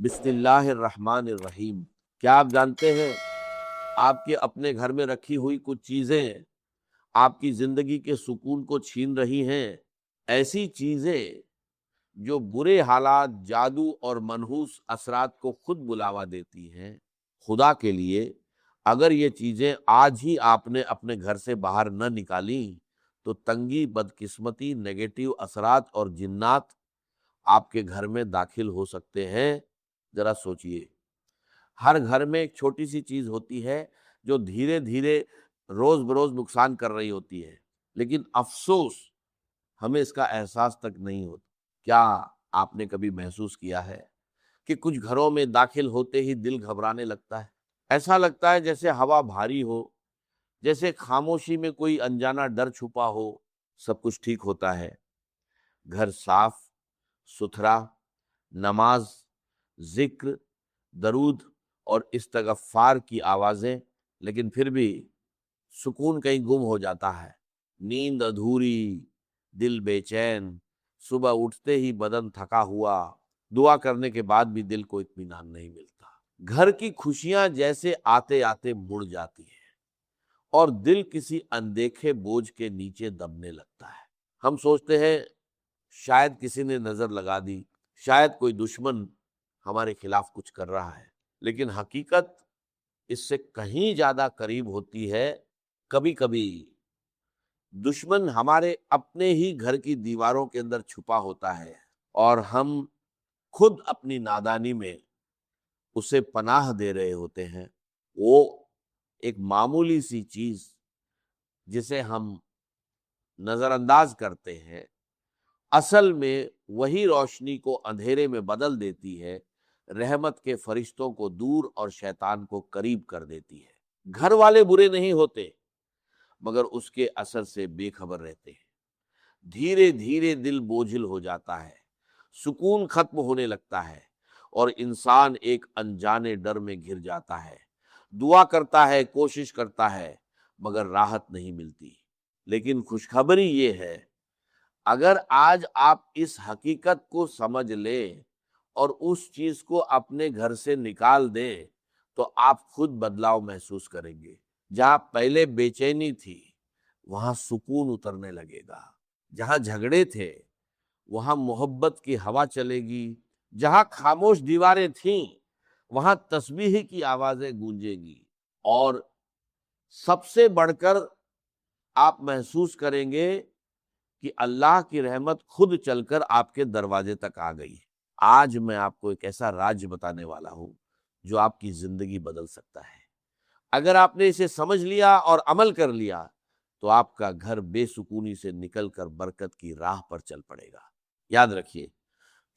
بسم اللہ الرحمن الرحیم۔ کیا آپ جانتے ہیں آپ کے اپنے گھر میں رکھی ہوئی کچھ چیزیں آپ کی زندگی کے سکون کو چھین رہی ہیں؟ ایسی چیزیں جو برے حالات، جادو اور منحوس اثرات کو خود بلاوا دیتی ہیں۔ خدا کے لیے اگر یہ چیزیں آج ہی آپ نے اپنے گھر سے باہر نہ نکالیں تو تنگی، بدقسمتی، نیگیٹو اثرات اور جنات آپ کے گھر میں داخل ہو سکتے ہیں۔ ذرا سوچئے، ہر گھر میں ایک چھوٹی سی چیز ہوتی ہے جو دھیرے دھیرے روز بروز نقصان کر رہی ہوتی ہے، لیکن افسوس ہمیں اس کا احساس تک نہیں ہوتا۔ کیا آپ نے کبھی محسوس کیا ہے کہ کچھ گھروں میں داخل ہوتے ہی دل گھبرانے لگتا ہے؟ ایسا لگتا ہے جیسے ہوا بھاری ہو، جیسے خاموشی میں کوئی انجانا ڈر چھپا ہو۔ سب کچھ ٹھیک ہوتا ہے، گھر صاف ستھرا، نماز، ذکر، درود اور استغفار کی آوازیں، لیکن پھر بھی سکون کہیں گم ہو جاتا ہے۔ نیند ادھوری، دل بے چین، صبح اٹھتے ہی بدن تھکا ہوا، دعا کرنے کے بعد بھی دل کو اطمینان نہیں ملتا۔ گھر کی خوشیاں جیسے آتے آتے مڑ جاتی ہیں اور دل کسی اندیکھے بوجھ کے نیچے دبنے لگتا ہے۔ ہم سوچتے ہیں شاید کسی نے نظر لگا دی، شاید کوئی دشمن ہمارے خلاف کچھ کر رہا ہے، لیکن حقیقت اس سے کہیں زیادہ قریب ہوتی ہے۔ کبھی کبھی دشمن ہمارے اپنے ہی گھر کی دیواروں کے اندر چھپا ہوتا ہے اور ہم خود اپنی نادانی میں اسے پناہ دے رہے ہوتے ہیں۔ وہ ایک معمولی سی چیز جسے ہم نظر انداز کرتے ہیں، اصل میں وہی روشنی کو اندھیرے میں بدل دیتی ہے، رحمت کے فرشتوں کو دور اور شیطان کو قریب کر دیتی ہے۔ گھر والے برے نہیں ہوتے، مگر اس کے اثر سے بے خبر رہتے ہیں۔ دھیرے دھیرے دل بوجھل ہو جاتا ہے، سکون ختم ہونے لگتا ہے اور انسان ایک انجانے ڈر میں گھر جاتا ہے۔ دعا کرتا ہے، کوشش کرتا ہے، مگر راحت نہیں ملتی۔ لیکن خوشخبری یہ ہے، اگر آج آپ اس حقیقت کو سمجھ لیں اور اس چیز کو اپنے گھر سے نکال دیں تو آپ خود بدلاؤ محسوس کریں گے۔ جہاں پہلے بے چینی تھی وہاں سکون اترنے لگے گا، جہاں جھگڑے تھے وہاں محبت کی ہوا چلے گی، جہاں خاموش دیواریں تھیں وہاں تسبیح کی آوازیں گونجیں گی، اور سب سے بڑھ کر آپ محسوس کریں گے کہ اللہ کی رحمت خود چل کر آپ کے دروازے تک آ گئی ہے۔ آج میں آپ کو ایک ایسا راز بتانے والا ہوں جو آپ کی زندگی بدل سکتا ہے۔ اگر آپ نے اسے سمجھ لیا اور عمل کر لیا تو آپ کا گھر بے سکونی سے نکل کر برکت کی راہ پر چل پڑے گا۔ یاد رکھیے،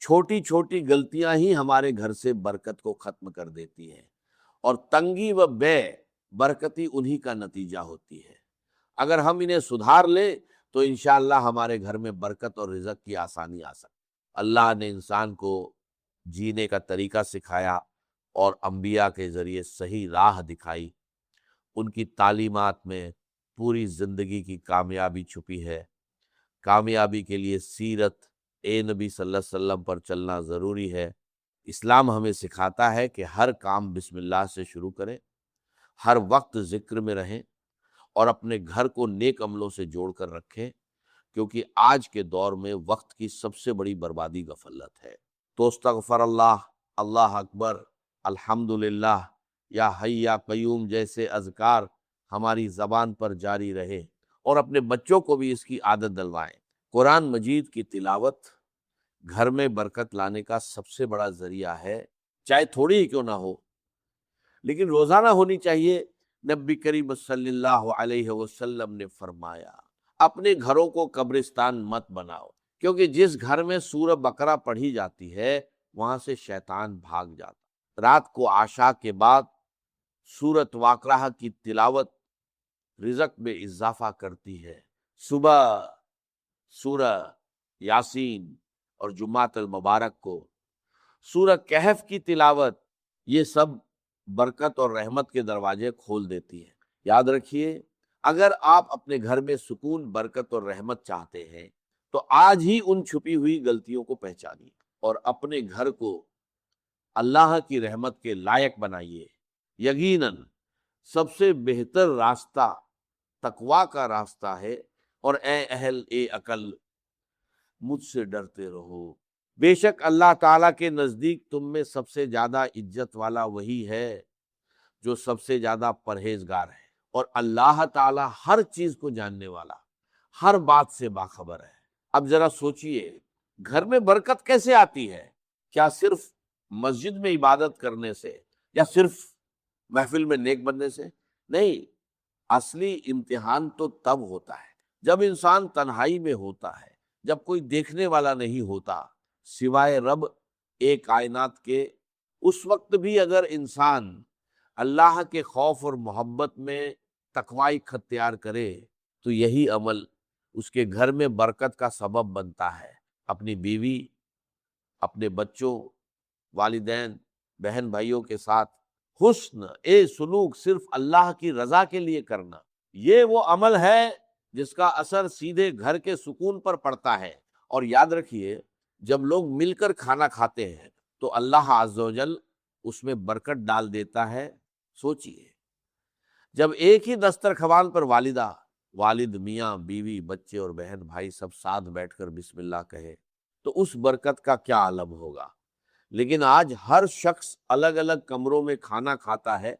چھوٹی چھوٹی غلطیاں ہی ہمارے گھر سے برکت کو ختم کر دیتی ہیں، اور تنگی و بے برکتی انہی کا نتیجہ ہوتی ہے۔ اگر ہم انہیں سدھار لیں تو انشاءاللہ ہمارے گھر میں برکت اور رزق کی آسانی آ سکتی۔ اللہ نے انسان کو جینے کا طریقہ سکھایا اور انبیاء کے ذریعے صحیح راہ دکھائی۔ ان کی تعلیمات میں پوری زندگی کی کامیابی چھپی ہے۔ کامیابی کے لیے سیرت نبی صلی اللہ علیہ وسلم پر چلنا ضروری ہے۔ اسلام ہمیں سکھاتا ہے کہ ہر کام بسم اللہ سے شروع کریں، ہر وقت ذکر میں رہیں اور اپنے گھر کو نیک عملوں سے جوڑ کر رکھیں، کیونکہ آج کے دور میں وقت کی سب سے بڑی بربادی غفلت ہے۔ تو استغفر اللہ، اللہ اکبر، الحمدللہ، یا حی یا قیوم جیسے اذکار ہماری زبان پر جاری رہے، اور اپنے بچوں کو بھی اس کی عادت ڈلوائیں۔ قرآن مجید کی تلاوت گھر میں برکت لانے کا سب سے بڑا ذریعہ ہے، چاہے تھوڑی ہی کیوں نہ ہو، لیکن روزانہ ہونی چاہیے۔ نبی کریم صلی اللہ علیہ وسلم نے فرمایا، اپنے گھروں کو قبرستان مت بناؤ، کیونکہ جس گھر میں سورہ بقرہ پڑھی جاتی ہے وہاں سے شیطان بھاگ جاتا۔ رات کو عشاء کے بعد سورۃ واقعہ کی تلاوت رزق میں اضافہ کرتی ہے۔ صبح سورہ یاسین اور جمعۃ المبارک کو سورہ کہف کی تلاوت، یہ سب برکت اور رحمت کے دروازے کھول دیتی ہے۔ یاد رکھیے، اگر آپ اپنے گھر میں سکون، برکت اور رحمت چاہتے ہیں تو آج ہی ان چھپی ہوئی غلطیوں کو پہچانیے اور اپنے گھر کو اللہ کی رحمت کے لائق بنائیے۔ یقیناً سب سے بہتر راستہ تقویٰ کا راستہ ہے، اور اے اہل عقل مجھ سے ڈرتے رہو۔ بے شک اللہ تعالیٰ کے نزدیک تم میں سب سے زیادہ عزت والا وہی ہے جو سب سے زیادہ پرہیزگار ہے، اور اللہ تعالیٰ ہر چیز کو جاننے والا، ہر بات سے باخبر ہے۔ اب ذرا سوچئے، گھر میں برکت کیسے آتی ہے؟ کیا صرف مسجد میں عبادت کرنے سے، یا صرف محفل میں نیک بننے سے؟ نہیں، اصلی امتحان تو تب ہوتا ہے جب انسان تنہائی میں ہوتا ہے، جب کوئی دیکھنے والا نہیں ہوتا سوائے رب ایک کائنات کے۔ اس وقت بھی اگر انسان اللہ کے خوف اور محبت میں تقوی اختیار کرے تو یہی عمل اس کے گھر میں برکت کا سبب بنتا ہے۔ اپنی بیوی، اپنے بچوں، والدین، بہن بھائیوں کے ساتھ حسن سلوک صرف اللہ کی رضا کے لیے کرنا، یہ وہ عمل ہے جس کا اثر سیدھے گھر کے سکون پر پڑتا ہے۔ اور یاد رکھیے، جب لوگ مل کر کھانا کھاتے ہیں تو اللہ عز و جل اس میں برکت ڈال دیتا ہے۔ سوچئے، جب ایک ہی دسترخوان پر والدہ، والد، میاں، بیوی، بچے اور بہن بھائی سب ساتھ بیٹھ کر بسم اللہ کہے تو اس برکت کا کیا عالم ہوگا۔ لیکن آج ہر شخص الگ الگ کمروں میں کھانا کھاتا ہے۔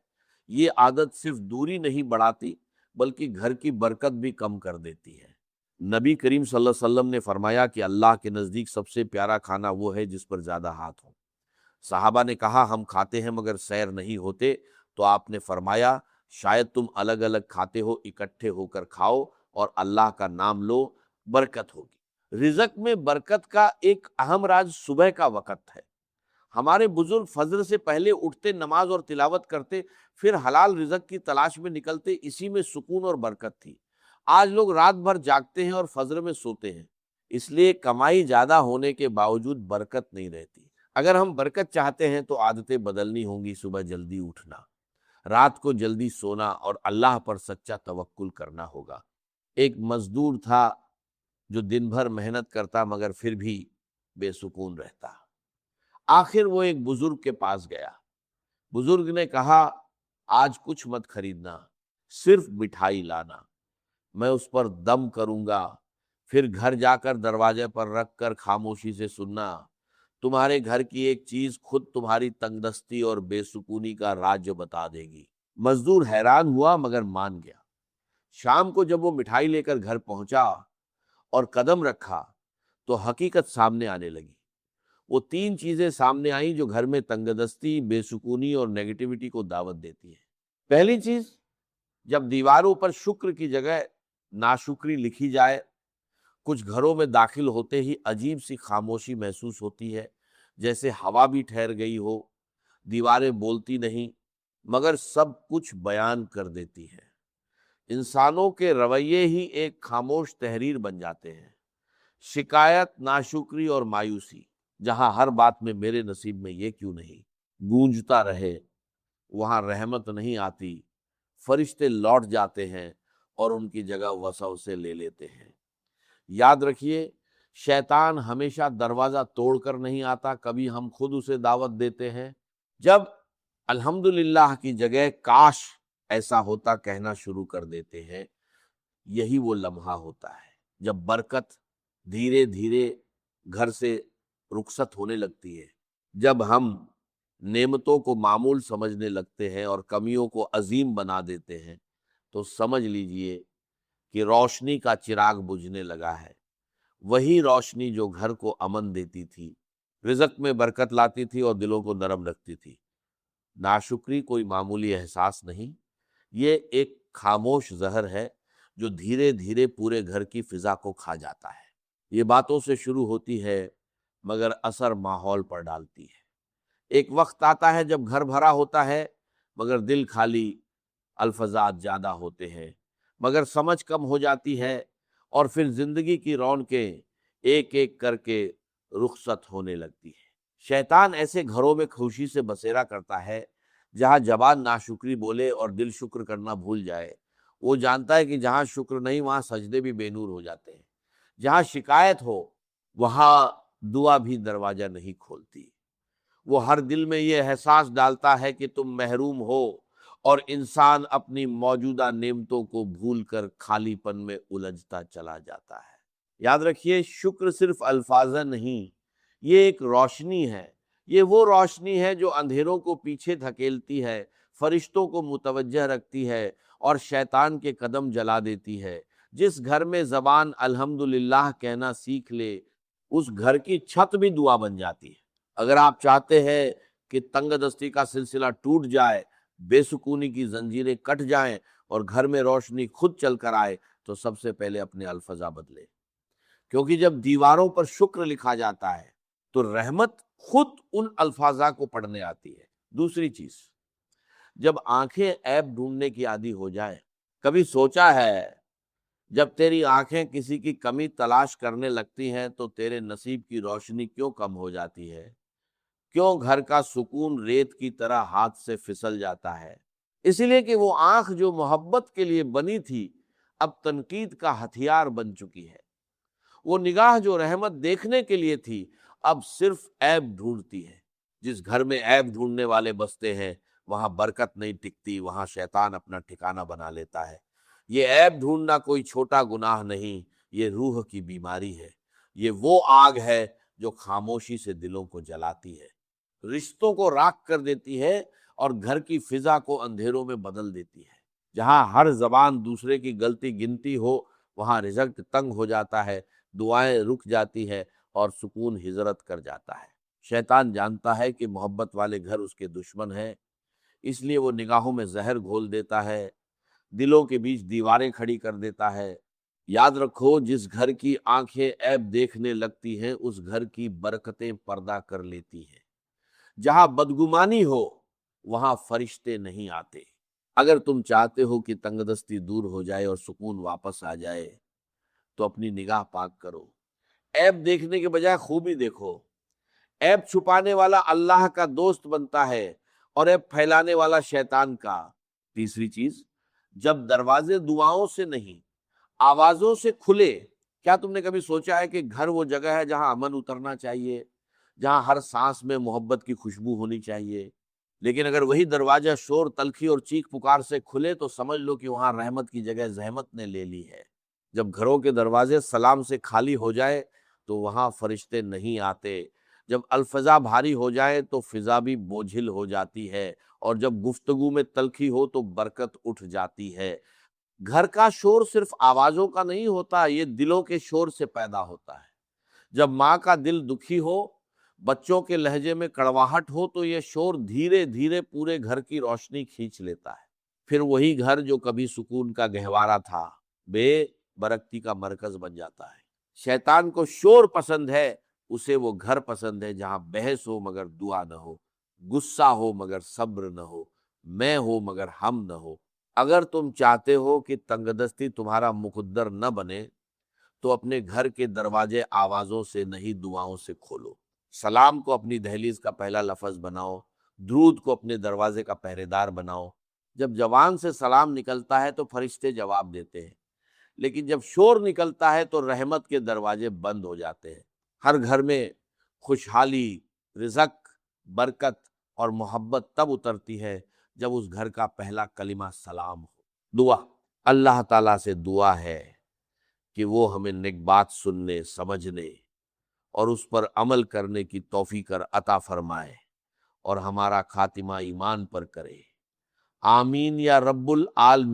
یہ عادت صرف دوری نہیں بڑھاتی بلکہ گھر کی برکت بھی کم کر دیتی ہے۔ نبی کریم صلی اللہ علیہ وسلم نے فرمایا کہ اللہ کے نزدیک سب سے پیارا کھانا وہ ہے جس پر زیادہ ہاتھ ہوں۔ صحابہ نے کہا ہم کھاتے ہیں مگر سیر نہیں ہوتے، تو آپ نے فرمایا شاید تم الگ الگ کھاتے ہو، اکٹھے ہو کر کھاؤ اور اللہ کا نام لو، برکت ہوگی۔ رزق میں برکت کا ایک اہم راز صبح کا وقت ہے۔ ہمارے بزرگ فجر سے پہلے اٹھتے، نماز اور تلاوت کرتے، پھر حلال رزق کی تلاش میں نکلتے، اسی میں سکون اور برکت تھی۔ آج لوگ رات بھر جاگتے ہیں اور فجر میں سوتے ہیں، اس لیے کمائی زیادہ ہونے کے باوجود برکت نہیں رہتی۔ اگر ہم برکت چاہتے ہیں تو عادتیں بدلنی ہوں گی۔ صبح جلدی اٹھنا، رات کو جلدی سونا، اور اللہ پر سچا توکل کرنا ہوگا۔ ایک مزدور تھا جو دن بھر محنت کرتا مگر پھر بھی بے سکون رہتا۔ آخر وہ ایک بزرگ کے پاس گیا۔ بزرگ نے کہا آج کچھ مت خریدنا، صرف مٹھائی لانا، میں اس پر دم کروں گا، پھر گھر جا کر دروازے پر رکھ کر خاموشی سے سننا، تمہارے گھر کی ایک چیز خود تمہاری تنگ دستی اور بے سکونی کا راز بتا دے گی۔ مزدور حیران ہوا مگر مان گیا۔ شام کو جب وہ مٹھائی لے کر گھر پہنچا اور قدم رکھا تو حقیقت سامنے آنے لگی۔ وہ 3 چیزیں سامنے آئیں جو گھر میں تنگ دستی، بے سکونی اور نیگیٹیوٹی کو دعوت دیتی ہیں۔ پہلی چیز، جب دیواروں پر شکر کی جگہ ناشکری لکھی جائے، کچھ گھروں میں داخل ہوتے ہی عجیب سی خاموشی محسوس ہوتی ہے، جیسے ہوا بھی ٹھہر گئی ہو۔ دیواریں بولتی نہیں مگر سب کچھ بیان کر دیتی ہیں۔ انسانوں کے رویے ہی ایک خاموش تحریر بن جاتے ہیں۔ شکایت، ناشکری اور مایوسی، جہاں ہر بات میں میرے نصیب میں یہ کیوں نہیں گونجتا رہے، وہاں رحمت نہیں آتی۔ فرشتے لوٹ جاتے ہیں اور ان کی جگہ وسوسے لے لیتے ہیں۔ یاد رکھیے، شیطان ہمیشہ دروازہ توڑ کر نہیں آتا، کبھی ہم خود اسے دعوت دیتے ہیں۔ جب الحمدللہ کی جگہ کاش ایسا ہوتا کہنا شروع کر دیتے ہیں، یہی وہ لمحہ ہوتا ہے جب برکت دھیرے دھیرے گھر سے رخصت ہونے لگتی ہے۔ جب ہم نعمتوں کو معمول سمجھنے لگتے ہیں اور کمیوں کو عظیم بنا دیتے ہیں تو سمجھ لیجئے کہ روشنی کا چراغ بجھنے لگا ہے۔ وہی روشنی جو گھر کو امن دیتی تھی، رزق میں برکت لاتی تھی اور دلوں کو نرم رکھتی تھی۔ ناشکری کوئی معمولی احساس نہیں، یہ ایک خاموش زہر ہے جو دھیرے دھیرے پورے گھر کی فضا کو کھا جاتا ہے۔ یہ باتوں سے شروع ہوتی ہے مگر اثر ماحول پر ڈالتی ہے۔ ایک وقت آتا ہے جب گھر بھرا ہوتا ہے مگر دل خالی، الفاظات زیادہ ہوتے ہیں مگر سمجھ کم ہو جاتی ہے، اور پھر زندگی کی رونقیں ایک ایک کر کے رخصت ہونے لگتی ہے۔ شیطان ایسے گھروں میں خوشی سے بسیرا کرتا ہے جہاں زبان ناشکری بولے اور دل شکر کرنا بھول جائے۔ وہ جانتا ہے کہ جہاں شکر نہیں وہاں سجدے بھی بے نور ہو جاتے ہیں، جہاں شکایت ہو وہاں دعا بھی دروازہ نہیں کھولتی۔ وہ ہر دل میں یہ احساس ڈالتا ہے کہ تم محروم ہو، اور انسان اپنی موجودہ نعمتوں کو بھول کر خالی پن میں الجھتا چلا جاتا ہے۔ یاد رکھیے، شکر صرف الفاظ نہیں، یہ ایک روشنی ہے۔ یہ وہ روشنی ہے جو اندھیروں کو پیچھے دھکیلتی ہے، فرشتوں کو متوجہ رکھتی ہے اور شیطان کے قدم جلا دیتی ہے۔ جس گھر میں زبان الحمدللہ کہنا سیکھ لے، اس گھر کی چھت بھی دعا بن جاتی ہے۔ اگر آپ چاہتے ہیں کہ تنگ دستی کا سلسلہ ٹوٹ جائے، بے سکونی کی زنجیریں کٹ جائیں اور گھر میں روشنی خود چل کر آئے، تو سب سے پہلے اپنے الفاظ بدلے، کیونکہ جب دیواروں پر شکر لکھا جاتا ہے تو رحمت خود ان الفاظ کو پڑھنے آتی ہے۔ دوسری چیز، جب آنکھیں عیب ڈھونڈنے کی عادی ہو جائیں، کبھی سوچا ہے جب تیری آنکھیں کسی کی کمی تلاش کرنے لگتی ہیں تو تیرے نصیب کی روشنی کیوں کم ہو جاتی ہے؟ کیوں گھر کا سکون ریت کی طرح ہاتھ سے پھسل جاتا ہے؟ اسی لیے کہ وہ آنکھ جو محبت کے لیے بنی تھی، اب تنقید کا ہتھیار بن چکی ہے۔ وہ نگاہ جو رحمت دیکھنے کے لیے تھی، اب صرف عیب ڈھونڈتی ہے۔ جس گھر میں عیب ڈھونڈنے والے بستے ہیں، وہاں برکت نہیں ٹکتی، وہاں شیطان اپنا ٹھکانہ بنا لیتا ہے۔ یہ عیب ڈھونڈنا کوئی چھوٹا گناہ نہیں، یہ روح کی بیماری ہے۔ یہ وہ آگ ہے جو خاموشی سے دلوں کو جلاتی ہے، رشتوں کو راکھ کر دیتی ہے اور گھر کی فضا کو اندھیروں میں بدل دیتی ہے۔ جہاں ہر زبان دوسرے کی غلطی گنتی ہو، وہاں رزق تنگ ہو جاتا ہے، دعائیں رک جاتی ہے اور سکون ہجرت کر جاتا ہے۔ شیطان جانتا ہے کہ محبت والے گھر اس کے دشمن ہیں، اس لیے وہ نگاہوں میں زہر گھول دیتا ہے، دلوں کے بیچ دیواریں کھڑی کر دیتا ہے۔ یاد رکھو، جس گھر کی آنکھیں عیب دیکھنے لگتی ہیں، اس گھر کی برکتیں پردہ کر لیتی ہیں۔ جہاں بدگمانی ہو، وہاں فرشتے نہیں آتے۔ اگر تم چاہتے ہو کہ تنگ دستی دور ہو جائے اور سکون واپس آ جائے، تو اپنی نگاہ پاک کرو۔ عیب دیکھنے کے بجائے خوبی دیکھو۔ عیب چھپانے والا اللہ کا دوست بنتا ہے اور عیب پھیلانے والا شیطان کا۔ تیسری چیز، جب دروازے دعاؤں سے نہیں، آوازوں سے کھلے۔ کیا تم نے کبھی سوچا ہے کہ گھر وہ جگہ ہے جہاں امن اترنا چاہیے، جہاں ہر سانس میں محبت کی خوشبو ہونی چاہیے؟ لیکن اگر وہی دروازہ شور، تلخی اور چیخ پکار سے کھلے تو سمجھ لو کہ وہاں رحمت کی جگہ زحمت نے لے لی ہے۔ جب گھروں کے دروازے سلام سے خالی ہو جائے تو وہاں فرشتے نہیں آتے۔ جب الفضا بھاری ہو جائے تو فضا بھی بوجھل ہو جاتی ہے، اور جب گفتگو میں تلخی ہو تو برکت اٹھ جاتی ہے۔ گھر کا شور صرف آوازوں کا نہیں ہوتا، یہ دلوں کے شور سے پیدا ہوتا ہے۔ جب ماں کا دل دکھی ہو، بچوں کے لہجے میں کڑواہٹ ہو، تو یہ شور دھیرے دھیرے پورے گھر کی روشنی کھینچ لیتا ہے۔ پھر وہی گھر جو کبھی سکون کا گہوارہ تھا، بے برکتی کا مرکز بن جاتا ہے۔ شیطان کو شور پسند ہے، اسے وہ گھر پسند ہے جہاں بحث ہو مگر دعا نہ ہو، غصہ ہو مگر صبر نہ ہو، میں ہو مگر ہم نہ ہو۔ اگر تم چاہتے ہو کہ تنگ دستی تمہارا مقدر نہ بنے، تو اپنے گھر کے دروازے آوازوں سے نہیں، دعاؤں سے کھولو۔ سلام کو اپنی دہلیز کا پہلا لفظ بناؤ، درود کو اپنے دروازے کا پہرے دار بناؤ۔ جب زبان سے سلام نکلتا ہے تو فرشتے جواب دیتے ہیں، لیکن جب شور نکلتا ہے تو رحمت کے دروازے بند ہو جاتے ہیں۔ ہر گھر میں خوشحالی، رزق، برکت اور محبت تب اترتی ہے جب اس گھر کا پہلا کلمہ سلام ہو۔ دعا، اللہ تعالیٰ سے دعا ہے کہ وہ ہمیں نیک بات سننے، سمجھنے اور اس پر عمل کرنے کی توفیق عطا فرمائے، اور ہمارا خاتمہ ایمان پر کرے۔ آمین یا رب العالمین۔